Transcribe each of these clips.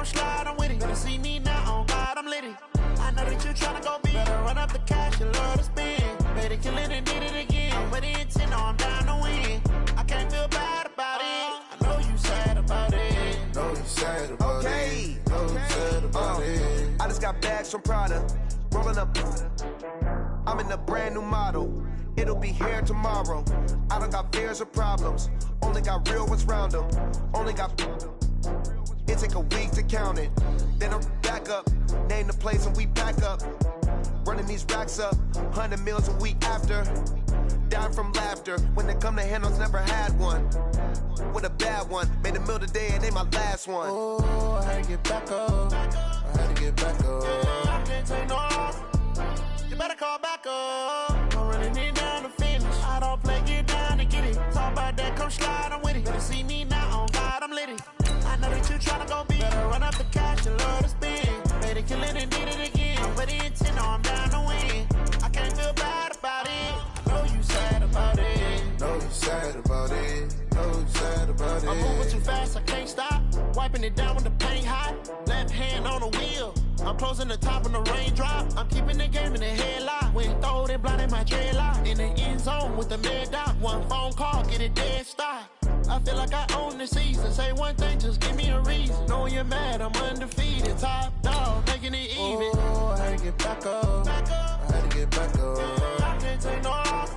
slide, I'm with it. Better see me now, on God, I'm litty. I know that you tryna go big. Better run up the cash, you love to spend. Better kill it and did it again. But the intent, no, I'm down to win. I can't feel bad about it. I know you sad about it. Know you sad about it. Know you sad about it. I just got bags from Prada. Rolling up. I'm in a brand new model. It'll be here tomorrow. I don't got fears or problems. Only got real ones round them. Only got. It take a week to count it. Then I'm back up. Name the place and we back up. Running these racks up. 100 meals a week after. Dying from laughter. When it come to handles, never had one. With a bad one. Made a meal today and ain't my last one. Oh, I had to get back up. I had to get back up. I can't take no loss. You better call back up. I'm running it down to finish. I don't play, get down to get it. Talk about that, come slide, I'm with it. Better see me now, on God, I'm litty. I know that you tryna go big. Better run up the cash, you love to spend. Better kill it and did it again. But the intent, no, I'm down to win. I can't feel bad about it. I know you sad about it. Know you sad about it. Know you sad about it. I'm moving too fast, I can't stop. Wiping it down with the paint hot. Left hand on the wheel. I'm closing the top on the raindrop. I'm keeping the game in the headlock. When throwed and blinded my dreadlock. In the end zone with the mad dot. One phone call, get it dead stop. I feel like I own the season. Say one thing, just give me a reason. Knowing you're mad, I'm undefeated. Top dog, making it even. Oh, I had to get back up. I had to get back up. I can't take no loss.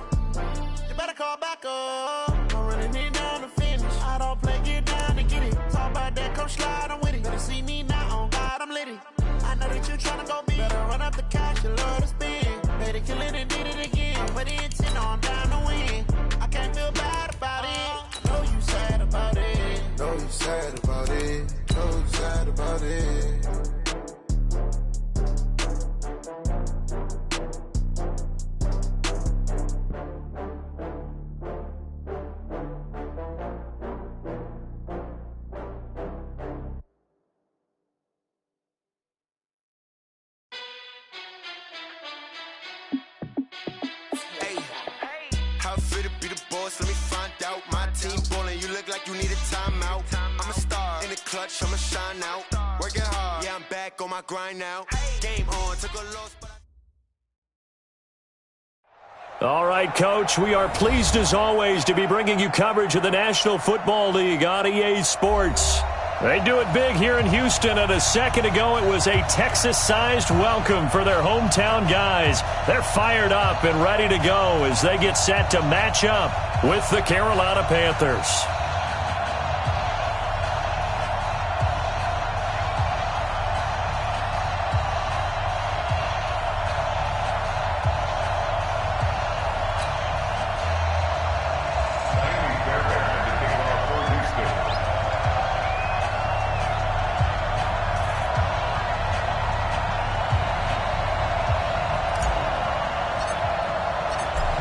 You better call back up. I'm running it down to finish. I don't play, get down to get it. Talk about that, come slide, I'm with it. Better see me now, on God, I'm litty. I know that you tryna go big. Better run up the cash, you love to spend. Better kill it and did it again. But the intent, no, I'm down to win. I can't feel bad about it. I know you sad about it. Know you sad about it. Know you sad about it. Let me find out. My team ballin', you look like you need a timeout. I'm a star in the clutch, I'ma shine out. Working hard, yeah, I'm back on my grind now. Game on, took a loss, but All right, Coach, we are pleased as always to be bringing you coverage of the National Football League on EA Sports. They do it big here in Houston, and a second ago it was a Texas-sized welcome for their hometown guys. They're fired up and ready to go as they get set to match up with the Carolina Panthers.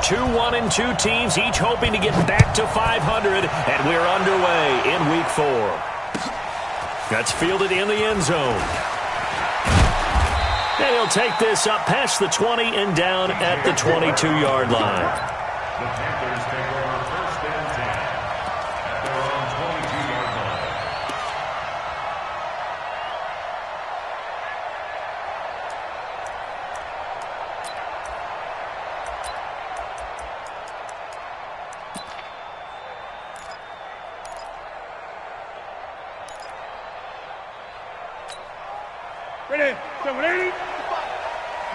Two 1-2 teams, each hoping to get back to 500, and we're underway in Week 4. That's fielded in the end zone. And he'll take this up past the 20 and down at the 22-yard line. The Panthers take over first and 10 at their own 22-yard line. Ready? 780.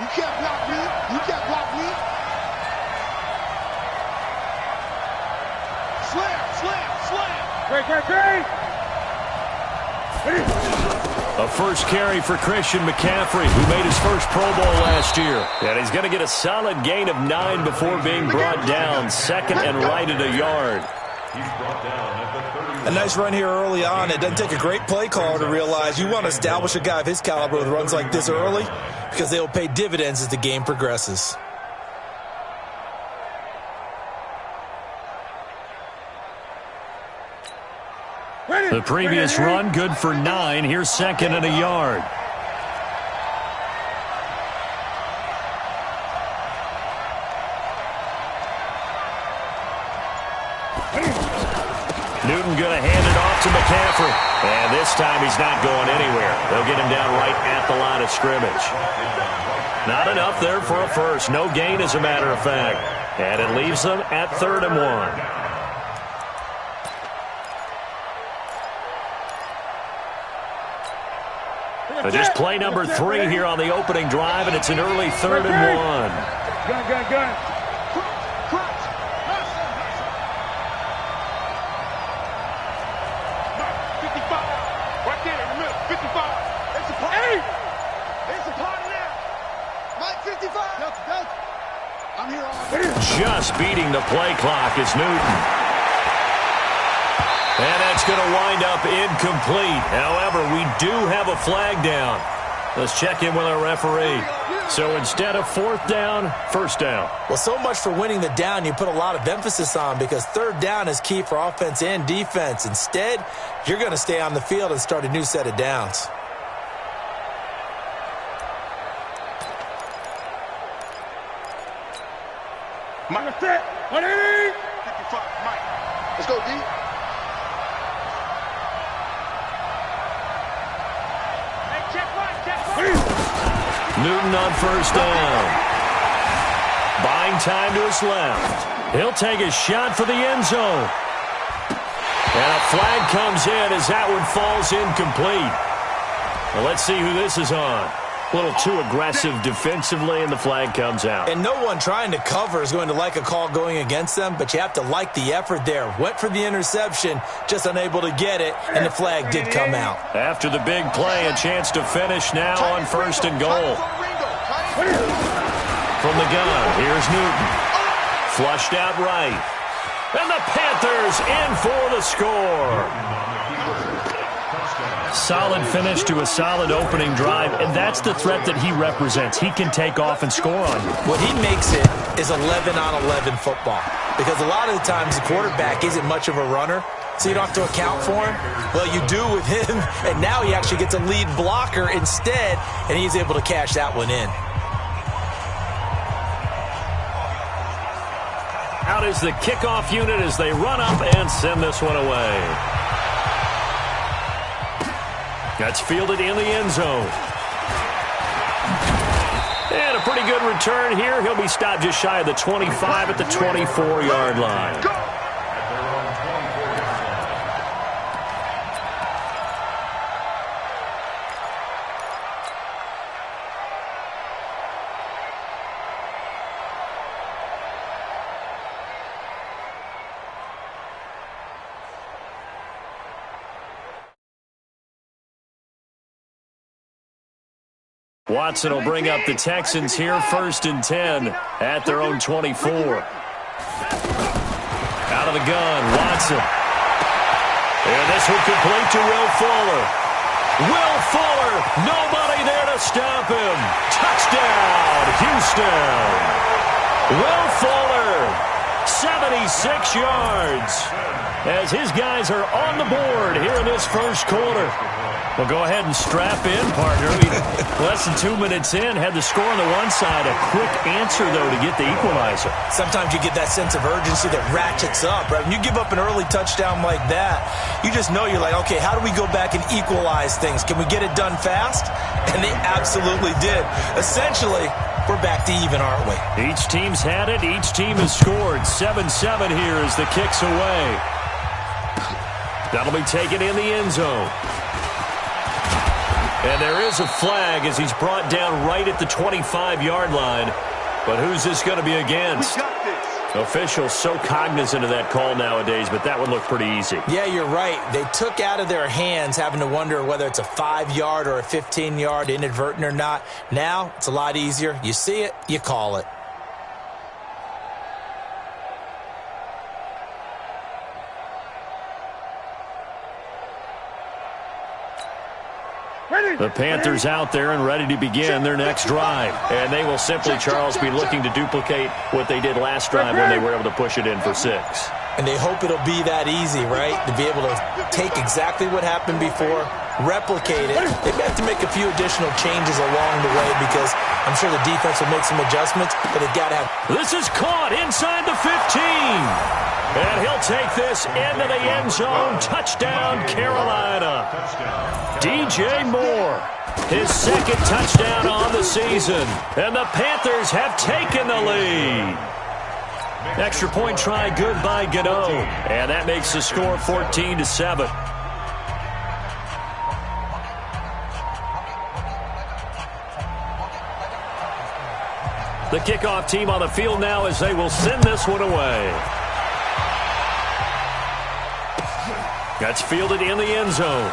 You can't block me. You can't block me. Slam. Great. A first carry for Christian McCaffrey, who made his first Pro Bowl last year. And he's going to get a solid gain of 9 before being brought down, second and right at a yard. He's brought down at the 30. A nice run here early on. It doesn't take a great play caller to realize you want to establish a guy of his caliber with runs like this early because they will pay dividends as the game progresses. The previous run, good for 9. Here's second and a yard. Newton going to hand it off to McCaffrey. And this time he's not going anywhere. They'll get him down right at the line of scrimmage. Not enough there for a first. No gain, as a matter of fact. And it leaves them at 3rd and 1. Just play number 3 here on the opening drive, and it's an early 3rd and 1. Gun. Just beating the play clock is Newton. And that's going to wind up incomplete. However, we do have a flag down. Let's check in with our referee. So instead of 4th down, 1st down. Well, so much for winning the down you put a lot of emphasis on, because 3rd down is key for offense and defense. Instead, you're going to stay on the field and start a new set of downs. Mike, set. 180. 55, Mike. Let's go, D. Hey, check one. Newton on 1st down. Buying time to his left. He'll take a shot for the end zone. And a flag comes in as that one falls incomplete. Well, let's see who this is on. A little too aggressive defensively, and the flag comes out. And no one trying to cover is going to like a call going against them, but you have to like the effort there. Went for the interception, just unable to get it, and the flag did come out. After the big play, a chance to finish now on 1st and goal. From the gun, here's Newton. Flushed out right. And the Panthers in for the score. Solid finish to a solid opening drive, and that's the threat that he represents. He can take off and score on you. What he makes it is 11-on-11 football, because a lot of the times the quarterback isn't much of a runner, so you don't have to account for him. Well, you do with him, and now he actually gets a lead blocker instead, and he's able to cash that one in. Out is the kickoff unit as they run up and send this one away. That's fielded in the end zone. And a pretty good return here. He'll be stopped just shy of the 25 at the 24-yard line. Watson will bring up the Texans here, 1st and 10 at their own 24. Out of the gun, Watson. And this will complete to Will Fuller. Will Fuller, nobody there to stop him. Touchdown, Houston. Will Fuller, 76 yards. As his guys are on the board here in this 1st quarter. Well, go ahead and strap in, partner. Less than 2 minutes in, had the score on the one side. A quick answer, though, to get the equalizer. Sometimes you get that sense of urgency that ratchets up, right? When you give up an early touchdown like that, you just know you're like, okay, how do we go back and equalize things? Can we get it done fast? And they absolutely did. Essentially, we're back to even, aren't we? Each team's had it. Each team has scored. 7-7 here as the kick's away. That'll be taken in the end zone. And there is a flag as he's brought down right at the 25-yard line. But who's this going to be against? Officials so cognizant of that call nowadays, but that would look pretty easy. Yeah, you're right. They took out of their hands having to wonder whether it's a 5-yard or a 15-yard inadvertent or not. Now, it's a lot easier. You see it, you call it. The Panthers out there and ready to begin their next drive. And they will simply, Charles, be looking to duplicate what they did last drive when they were able to push it in for 6. And they hope it'll be that easy, right? To be able to take exactly what happened before, replicate it. They may have to make a few additional changes along the way because I'm sure the defense will make some adjustments, but they've got to have... This is caught inside the 15. And he'll take this into the end zone. Touchdown, Carolina. DJ Moore, his second touchdown on the season. And the Panthers have taken the lead. Extra point try good by Gano. And that makes the score 14-7. The kickoff team on the field now as they will send this one away. That's fielded in the end zone.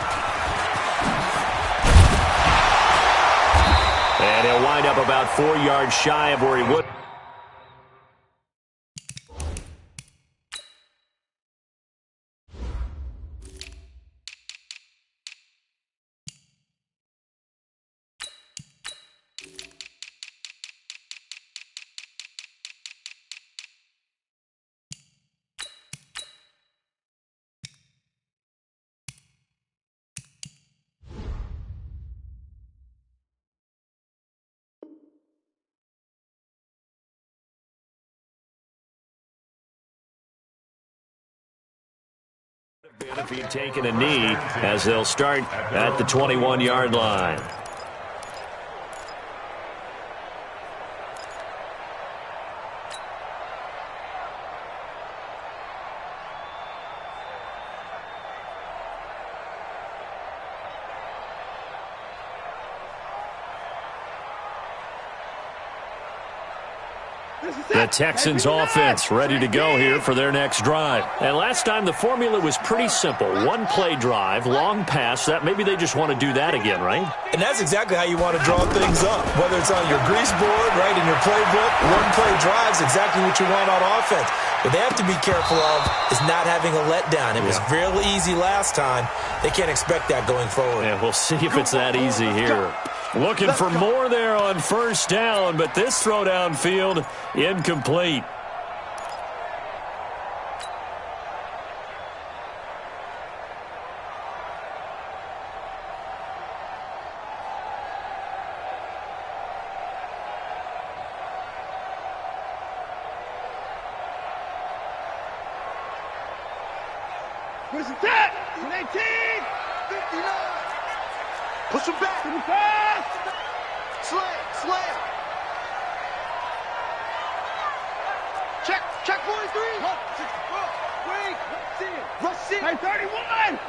And he'll wind up about 4 yards shy of where he would. If he'd taken a knee, as they'll start at the 21-yard line. The Texans offense ready to go here for their next drive. And last time the formula was pretty simple. One play drive, long pass. That maybe they just want to do that again, right? And that's exactly how you want to draw things up. Whether it's on your grease board, right, in your playbook, one play drive's exactly what you want on offense. What they have to be careful of is not having a letdown. It was real easy last time. They can't expect that going forward. Yeah, we'll see if it's that easy here. Looking for more there on first down, but this throw downfield incomplete. Where's the tap? 18! 59! Push him back! Slam! Check 43! Rush it! Hey, 31!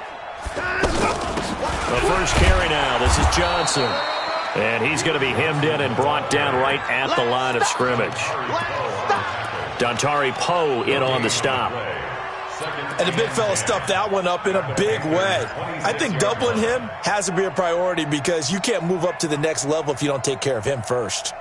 The first carry now. This is Johnson. And he's going to be hemmed in and brought down right at the line of scrimmage. Dontari Poe in on the stop. And the big fella stuffed that one up in a big way. I think doubling him has to be a priority because you can't move up to the next level if you don't take care of him first.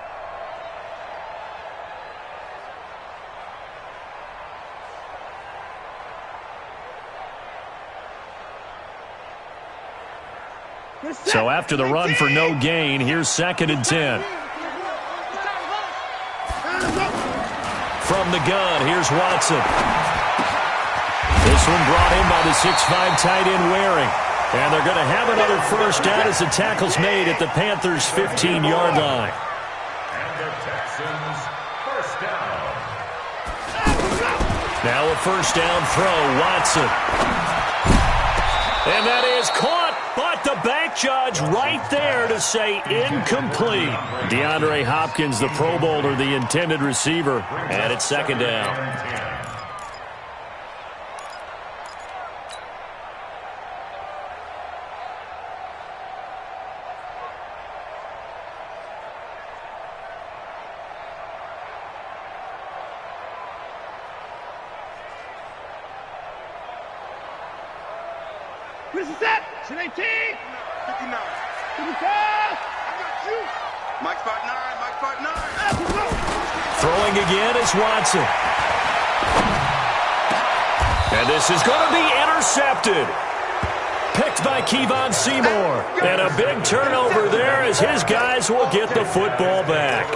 So after the run for no gain, here's 2nd and 10. From the gun, here's Watson. This one brought in by the 6'5" tight end Waring. And they're going to have another first down as the tackle's made at the Panthers' 15-yard line. And the Texans first down. Now a first down throw, Watson. And that is caught, but the back judge right there to say incomplete. DeAndre Hopkins, the Pro Bowler, the intended receiver, and it's 2nd down. Where's the set? 18! 59. 55! I got you. Mike spot 9. Throwing again is Watson. And this is going to be intercepted. Picked by Kevon Seymour. And a big turnover there as his guys will get the football back.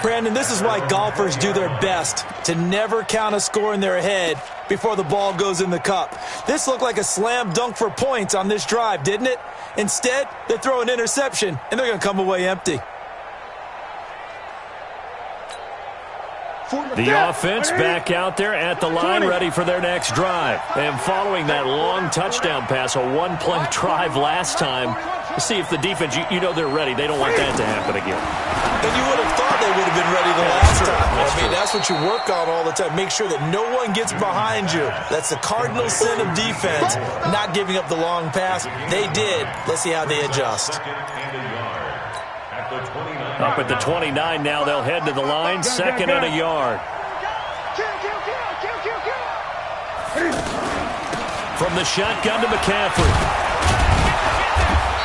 Brandon, this is why golfers do their best to never count a score in their head before the ball goes in the cup. This looked like a slam dunk for points on this drive, didn't it? Instead, they throw an interception, and they're going to come away empty. The offense back out there at the line, ready for their next drive. And following that long touchdown pass, a one-play drive last time, to see if the defense, you know they're ready. They don't want that to happen again. And you would have thought they would have been ready the last time. That's what you work on all the time. Make sure that no one gets behind you. That's the cardinal sin of defense, not giving up the long pass. They did. Let's see how they adjust. Up at the 29 now, they'll head to the line, second and a yard. From the shotgun to McCaffrey.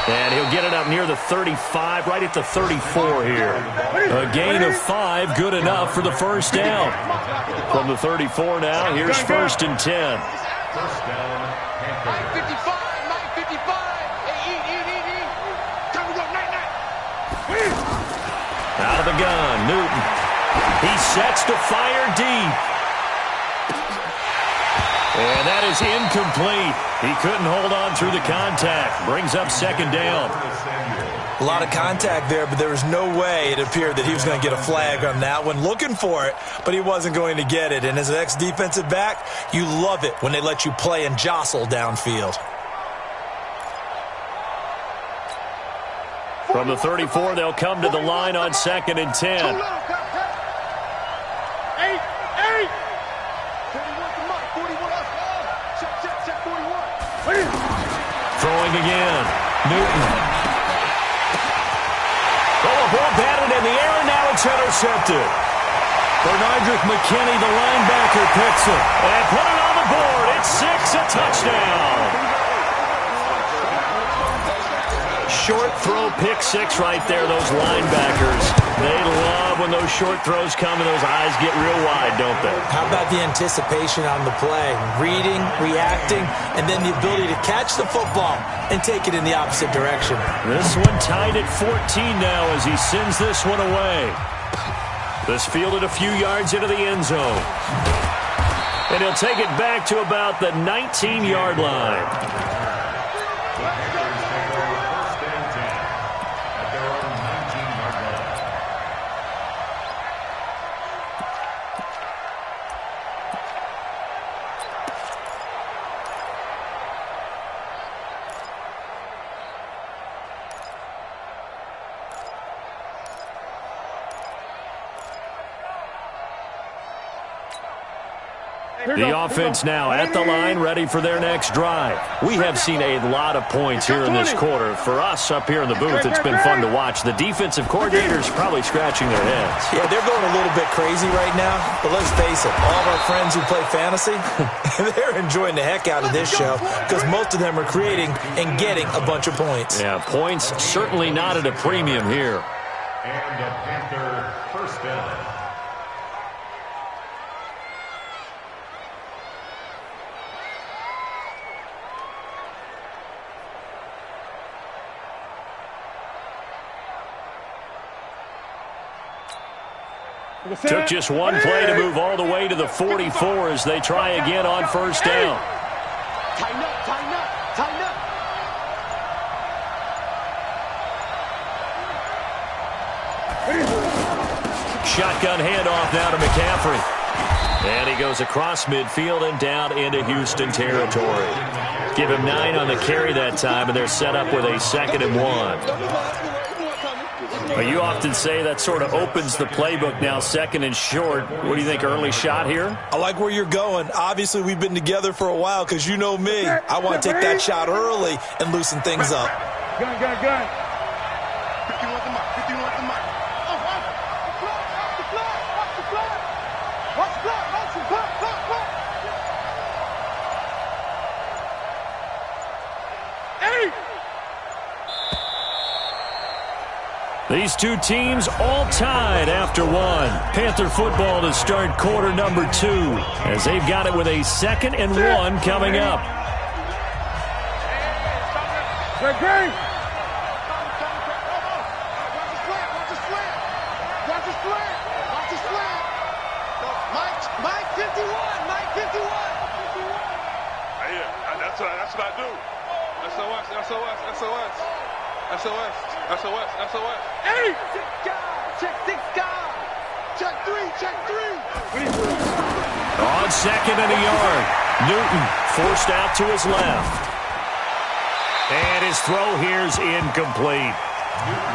And he'll get it up near the 35, right at the 34 here. A gain of 5, good enough for the first down. From the 34 now, here's first and 10. First down, 955. Time to go, night. Out of the gun, Newton. He sets to fire deep. And that is incomplete. He couldn't hold on through the contact. Brings up second down. A lot of contact there, but there was no way it appeared that he was going to get a flag on that one. Looking for it, but he wasn't going to get it. And as an ex-defensive back, you love it when they let you play and jostle downfield. From the 34, they'll come to the line on second and 10. 8. 41 up. Check 41. Throwing again. Newton. Oh, a ball batted in the air, and now it's intercepted. Bernardrick McKinney, the linebacker, picks it. And put it on the board. It's 6, a touchdown. Short throw, pick 6 right there, those linebackers. They love when those short throws come and those eyes get real wide, don't they? How about the anticipation on the play? Reading, reacting, and then the ability to catch the football and take it in the opposite direction. This one tied at 14 now as he sends this one away. This fielded a few yards into the end zone. And he'll take it back to about the 19-yard line. The offense now at the line, ready for their next drive. We have seen a lot of points here in this quarter. For us up here in the booth, it's been fun to watch. The defensive coordinators probably scratching their heads. Yeah, they're going a little bit crazy right now, but let's face it, all of our friends who play fantasy, they're enjoying the heck out of this show because most of them are creating and getting a bunch of points. Yeah, points certainly not at a premium here. And a Panther first down. Took just one play to move all the way to the 44 as they try again on first down. Tighten up, tighten up, tighten up. Shotgun handoff now to McCaffrey. And he goes across midfield and down into Houston territory. Give him 9 on the carry that time, and they're set up with a 2nd and 1. Well, you often say that sort of opens the playbook now, 2nd and short. What do you think, early shot here? I like where you're going. Obviously, we've been together for a while because you know me. I want to take that shot early and loosen things up. Gun. 51 at the mark, 51 at the mark. Oh, watch the flag, watch the flag. Watch the flag, watch the flag, flag. 8. These two teams all tied after one. Panther football to start quarter number 2 as they've got it with a 2nd and 1 coming up. Red green. Watch the slant. Watch the slant. Watch the slant. Mike 51. Mike 51. Yeah, that's what I do. SOS. Hey! Check 6 guys. Check 3. On second and a yard. Newton forced out to his left. And his throw here's incomplete.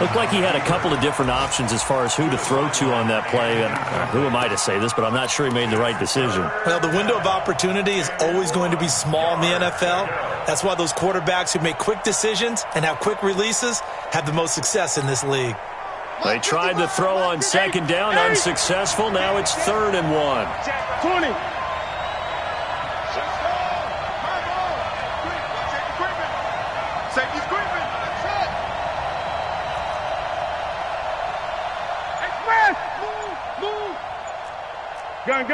Looked like he had a couple of different options as far as who to throw to on that play. And who am I to say this, but I'm not sure he made the right decision. Well, the window of opportunity is always going to be small in the NFL. That's why those quarterbacks who make quick decisions and have quick releases have the most success in this league. They tried to throw on second down, unsuccessful. Now it's 3rd and 1. 20. Safety's creeping. Express. Move. Gun.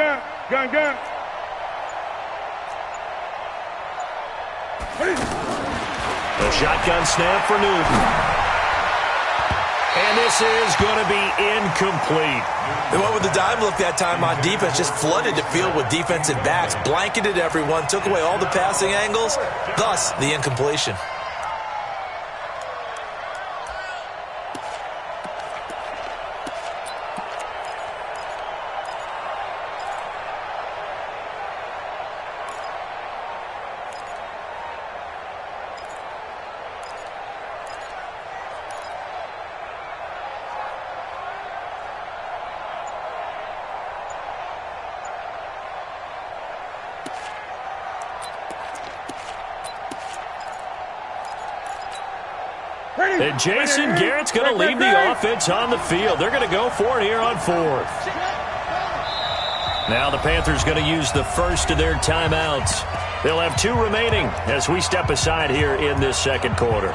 The shotgun snap for Newton. And this is going to be incomplete. They went with the dime look that time on defense, just flooded the field with defensive backs, blanketed everyone, took away all the passing angles, thus the incompletion. And Jason Garrett's going to lead the offense on the field. They're going to go for it here on 4th. Now the Panthers going to use the first of their timeouts. They'll have 2 remaining as we step aside here in this second quarter.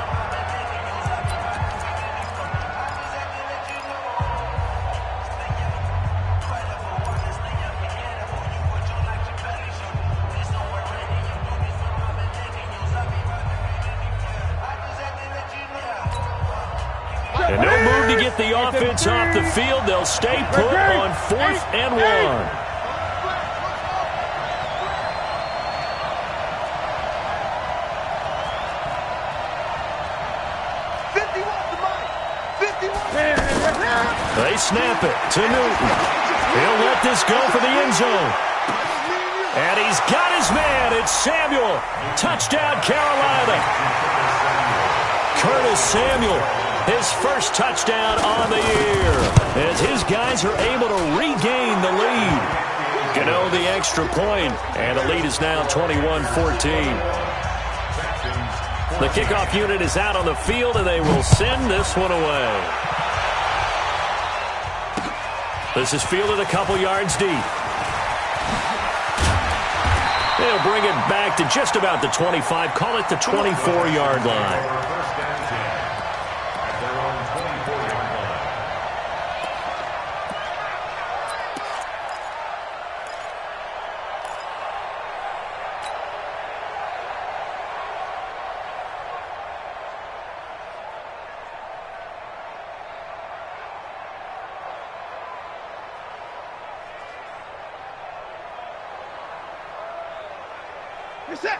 And no move to get the offense off the field. They'll stay put on 4th and 1. They snap it to Newton. He'll let this go for the end zone. And he's got his man. It's Samuel. Touchdown, Carolina. Curtis Samuel. His first touchdown on the year as his guys are able to regain the lead. Gano the extra point, and the lead is now 21-14. The kickoff unit is out on the field, and they will send this one away. This is fielded a couple yards deep. They'll bring it back to just about the 25, call it the 24-yard line.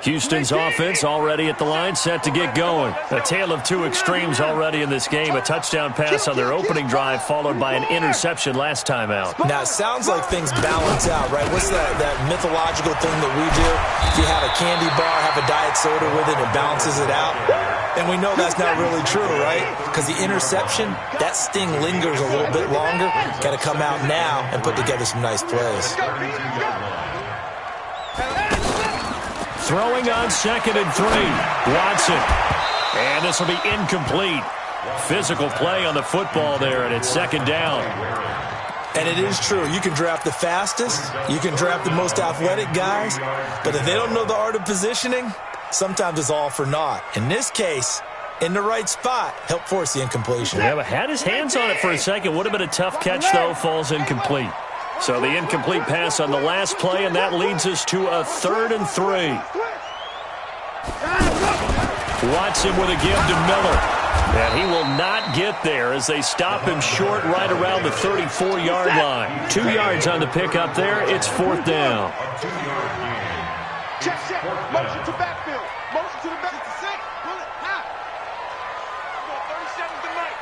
Houston's offense already at the line, set to get going. A tale of 2 extremes already in this game. A touchdown pass on their opening drive, followed by an interception last time out. Now, it sounds like things balance out, right? What's that mythological thing that we do? If you have a candy bar, have a diet soda with it, it balances it out. And we know that's not really true, right? Because the interception, that sting lingers a little bit longer. Got to come out now and put together some nice plays. Throwing on 2nd and 3. Watson. And this will be incomplete. Physical play on the football there, and it's 2nd down. And it is true. You can draft the fastest. You can draft the most athletic guys. But if they don't know the art of positioning, sometimes it's all for naught. In this case, in the right spot, helped force the incompletion. Yeah, but had his hands on it for a second. Would have been a tough catch, though. Falls incomplete. So the incomplete pass on the last play, and that leads us to a 3rd and 3. Watson with a give to Miller. And he will not get there as they stop him short right around the 34-yard line. 2 yards on the pickup there. It's 4th down. Check, check. Motion to backfield. Motion to the back. Pull it high. 37 tonight.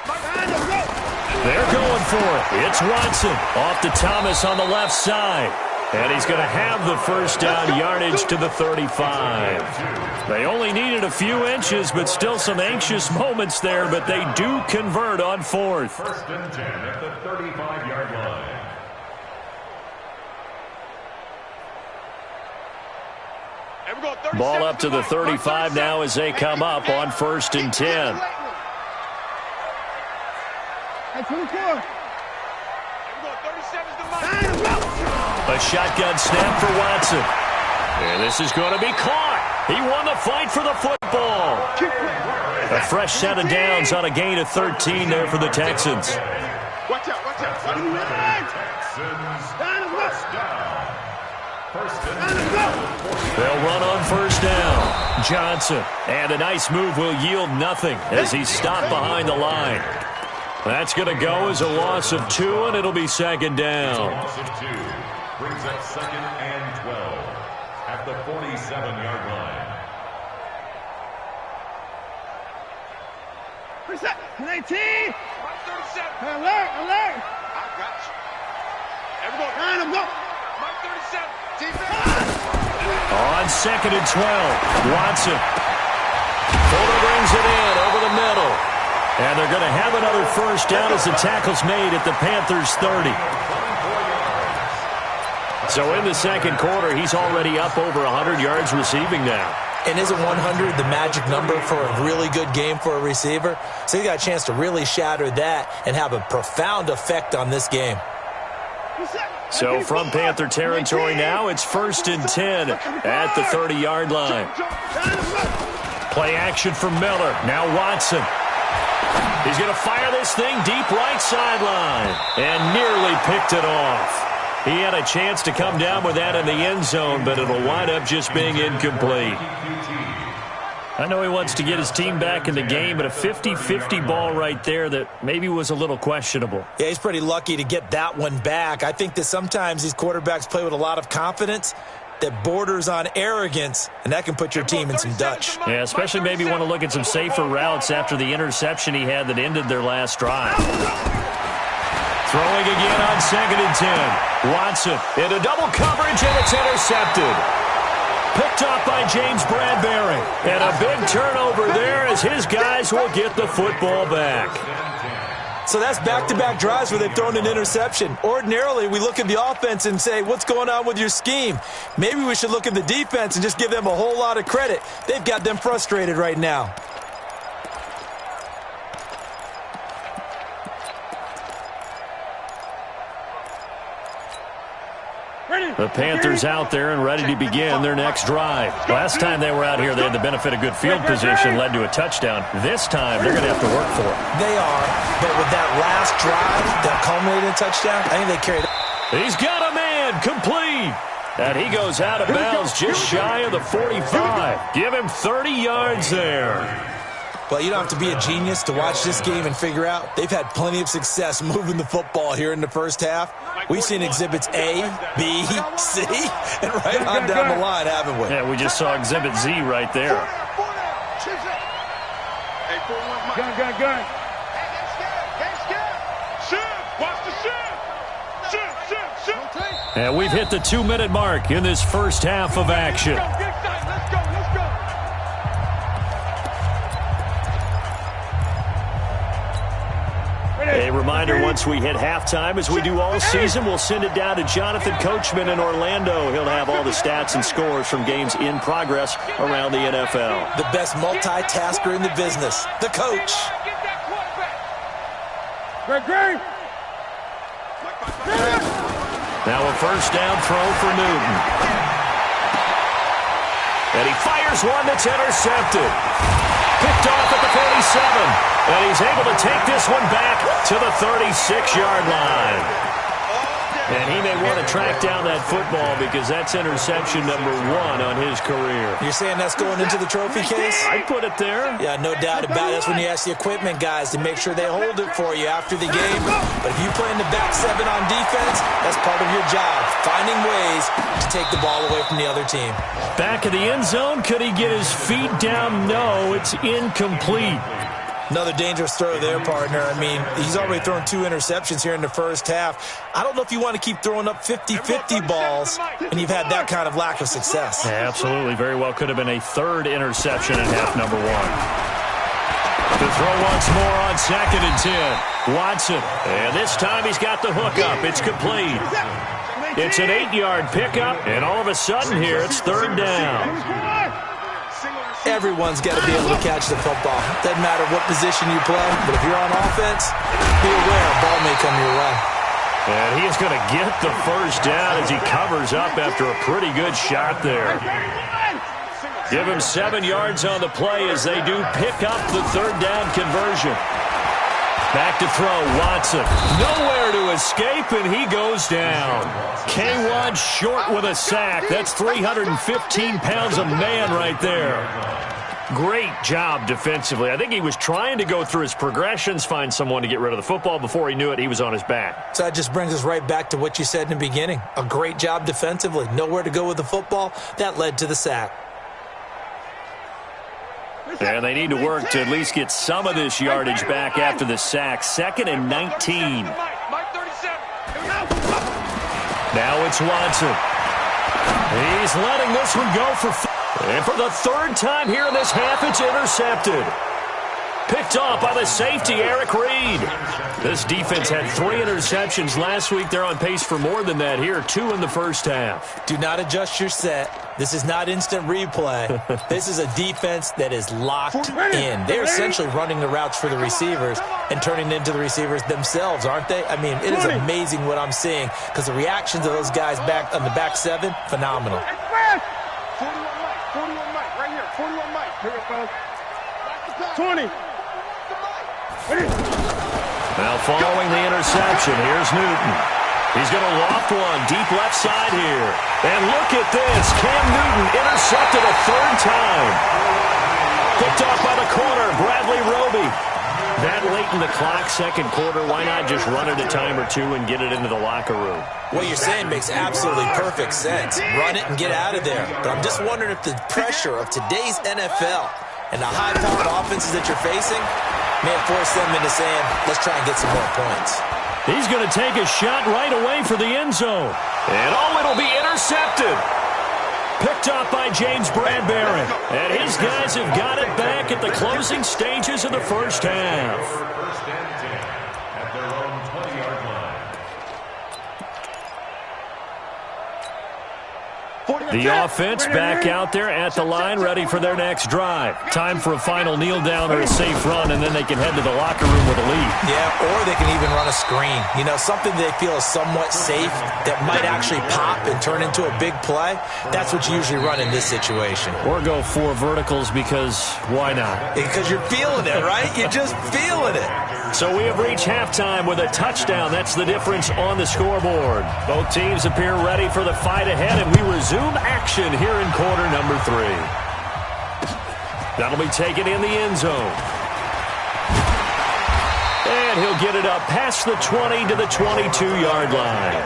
They're going for it. It's Watson off to Thomas on the left side. And he's going to have the first down yardage to the 35. They only needed a few inches, but still some anxious moments there, but they do convert on 4th. 1st and 10 at the 35-yard line. Ball up to the 35 now as they come up on 1st and 10. A shotgun snap for Watson. And this is going to be caught. He won the fight for the football. A fresh set of downs on a gain of 13 there for the Texans. Watch out, watch out. They'll run on 1st down. Johnson. And a nice move will yield nothing as he's stopped behind the line. That's going to go as a loss of 2, and it'll be 2nd down. Loss of 2 brings up 2nd and 12 at the 47-yard line. Reset. 19. 37. Alert, alert. I got you. Everyone. Line them up. Mike 37. Defense. On 2nd and 12, Watson. Fuller brings it in over the middle. And they're going to have another first down as the tackle's made at the Panthers' 30. So in the 2nd quarter, he's already up over 100 yards receiving now. And isn't 100 the magic number for a really good game for a receiver? So he got a chance to really shatter that and have a profound effect on this game. So from Panther territory now, it's 1st and 10 at the 30-yard line. Play action for Miller. Now Watson. He's going to fire this thing deep right sideline and nearly picked it off. He had a chance to come down with that in the end zone, but it'll wind up just being incomplete. I know he wants to get his team back in the game, but a 50-50 ball right there that maybe was a little questionable. Yeah, he's pretty lucky to get that one back. I think that sometimes these quarterbacks play with a lot of confidence that borders on arrogance, and that can put your team in some Dutch. Yeah, especially maybe want to look at some safer routes after the interception he had that ended their last drive. Throwing again on 2nd and 10. Watson into double coverage, and it's intercepted. Picked off by James Bradbury. And a big turnover there as his guys will get the football back. So that's back-to-back drives where they've thrown an interception. Ordinarily, we look at the offense and say, what's going on with your scheme? Maybe we should look at the defense and just give them a whole lot of credit. They've got them frustrated right now. The Panthers out there and ready to begin their next drive. Last time they were out here, they had the benefit of good field position, led to a touchdown. This time, they're going to have to work for it. They are, but with that last drive, that culminated touchdown, I think they carried it. He's got a man, complete. And he goes out of bounds just shy of the 45. Give him 30 yards there. Well, you don't have to be a genius to watch this game and figure out they've had plenty of success moving the football here in the first half. We've seen exhibits A, B, C, and right on down the line, haven't we? Yeah, we just saw exhibit Z right there. Gun. And we've hit the 2-minute mark in this first half of action. A reminder, once we hit halftime, as we do all season, we'll send it down to Jonathan Coachman in Orlando. He'll have all the stats and scores from games in progress around the NFL. The best multitasker in the business, the coach. Great. Now a first down throw for Newton. And he fires one that's intercepted. Picked off at the 47. And he's able to take this one back to the 36-yard line. And he may want to track down that football because that's interception number 1 on his career. You're saying that's going into the trophy case? I'd put it there. Yeah, no doubt about it. That's when you ask the equipment guys to make sure they hold it for you after the game. But if you play in the back 7 on defense, that's part of your job, finding ways to take the ball away from the other team. Back of the end zone. Could he get his feet down? No, it's incomplete. Another dangerous throw there, partner. I mean, he's already thrown 2 interceptions here in the first half. I don't know if you want to keep throwing up 50-50 balls when you've had that kind of lack of success. Yeah, absolutely. Very well could have been a 3rd interception in half number 1. To throw once more on 2nd and 10. Watson. And this time he's got the hook up. It's complete. It's an 8-yard pickup. And all of a sudden here, it's 3rd down. Everyone's got to be able to catch the football. Doesn't matter what position you play, but if you're on offense, be aware a ball may come your way. And he is going to get the first down as he covers up after a pretty good shot there. Give him 7 yards on the play as they do pick up the 3rd down conversion. Back to throw, Watson. Nowhere to escape, and he goes down. K1 short with a sack. That's 315 pounds of man right there. Great job defensively. I think he was trying to go through his progressions, find someone to get rid of the football. Before he knew it, he was on his back. So that just brings us right back to what you said in the beginning. A great job defensively. Nowhere to go with the football. That led to the sack. And they need to work to at least get some of this yardage back after the sack. 2nd and 19. Now it's Watson. He's letting this one go for 4. And for the 3rd time here in this half, it's intercepted. Picked off by the safety, Eric Reed. This defense had 3 interceptions last week. They're on pace for more than that here. 2 in the first half. Do not adjust your set. This is not instant replay. This is a defense that is locked in. They're essentially running the routes for the receivers and turning into the receivers themselves, aren't they? I mean, it is amazing what I'm seeing because the reactions of those guys back on the back 7, phenomenal. 41 Mike, right here. 41 Mike. Here it goes. 20. Now following the interception, here's Newton. He's going to loft one deep left side here. And look at this. Cam Newton intercepted a 3rd time. Picked off by the corner, Bradley Roby. That late in the clock, 2nd quarter, why not just run it a time or 2 and get it into the locker room? What you're saying makes absolutely perfect sense. Run it and get out of there. But I'm just wondering if the pressure of today's NFL and the high-powered offenses that you're facing may have forced them into saying, let's try and get some more points. He's going to take a shot right away for the end zone. And it'll be intercepted. Picked off by James Bradbury. And his guys have got it back at the closing stages of the first half. First and 10 at their own 20-yard line. The offense back out there at the line, ready for their next drive. Time for a final kneel down or a safe run, and then they can head to the locker room with a lead. Yeah, or they can even run a screen. You know, something they feel is somewhat safe that might actually pop and turn into a big play. That's what you usually run in this situation. Or go 4 verticals because why not? Because you're feeling it, right? You're just feeling it. So we have reached halftime with a touchdown. That's the difference on the scoreboard. Both teams appear ready for the fight ahead, and we resume action here in quarter number 3. That'll be taken in the end zone. And he'll get it up past the 20 to the 22-yard line.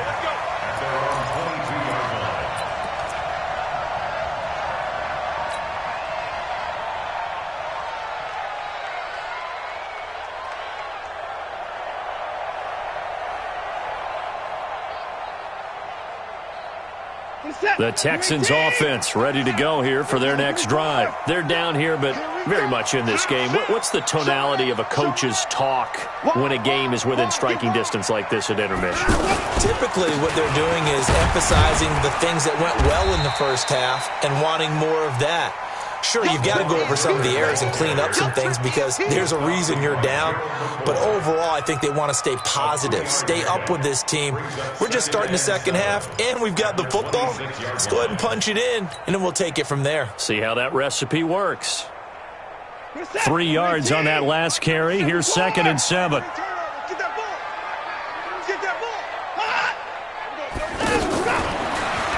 The Texans offense ready to go here for their next drive. They're down here, but very much in this game. What's the tonality of a coach's talk when a game is within striking distance like this at intermission? Typically what they're doing is emphasizing the things that went well in the first half and wanting more of that. Sure, you've got to go over some of the errors and clean up some things because there's a reason you're down. But overall, I think they want to stay positive, stay up with this team. We're just starting the second half, and we've got the football. Let's go ahead and punch it in, and then we'll take it from there. See how that recipe works. 3 yards on that last carry. Here's 2nd and 7.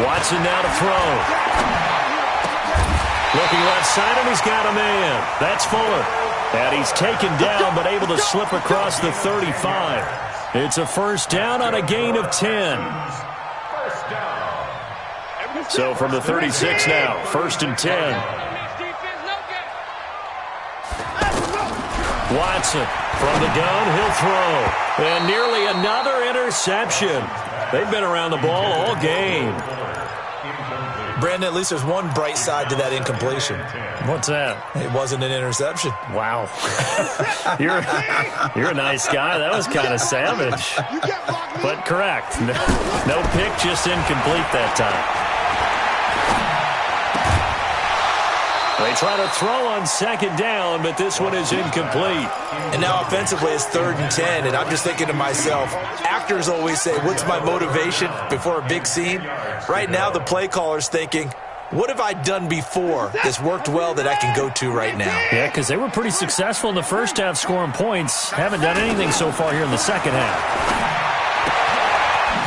Watson now to throw. Looking left side, and he's got a man. That's Fuller. And he's taken down, but able to slip across the 35. It's a first down on a gain of 10. So from the 36 now, 1st and 10. Watson from the gun, he'll throw. And nearly another interception. They've been around the ball all game. Brandon, at least there's one bright side to that incompletion. What's that? It wasn't an interception. Wow. You're a nice guy. That was kind of savage. But correct. No pick, just incomplete that time. They try to throw on 2nd down, but this one is incomplete. And now offensively it's 3rd and 10, and I'm just thinking to myself, actors always say, what's my motivation before a big scene? Right now the play caller's thinking, what have I done before that's worked well that I can go to right now? Yeah, because they were pretty successful in the first half scoring points. Haven't done anything so far here in the second half.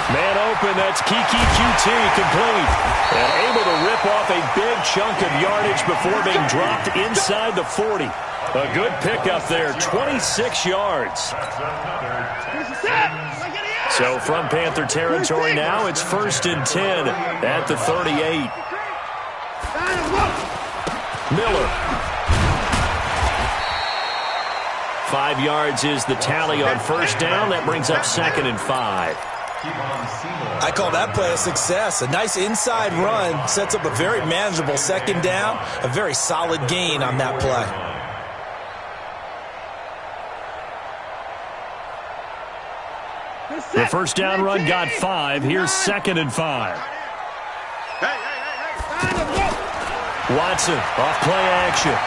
Man open, that's Kiki QT, complete. And able to rip off a big chunk of yardage before being dropped inside the 40. A good pickup there, 26 yards. So from Panther territory now, it's 1st and 10 at the 38. Miller. 5 yards is the tally on 1st down. That brings up 2nd and 5. I call that play a success. A nice inside run sets up a very manageable 2nd down. A very solid gain on that play. The 1st down run got 5. Here's 2nd and 5. Watson off play action.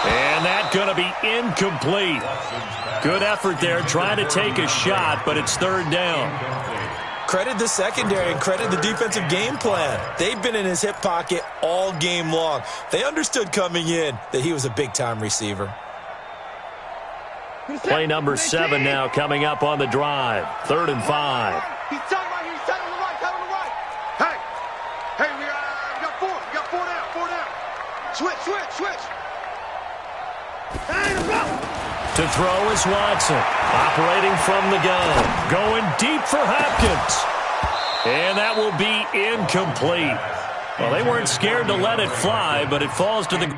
And that's going to be incomplete. Good effort there, trying to take a shot, but it's 3rd down. Credit the secondary and credit the defensive game plan. They've been in his hip pocket all game long. They understood coming in that he was a big-time receiver. Play number 7 now coming up on the drive. 3rd and 5. He's tight right here. He's tight on the right. Tight on the right. Hey, we got 4. We got 4 down. 4 down. Switch. To throw is Watson. Operating from the gun. Going deep for Hopkins. And that will be incomplete. Well, they weren't scared to let it fly, but it falls to the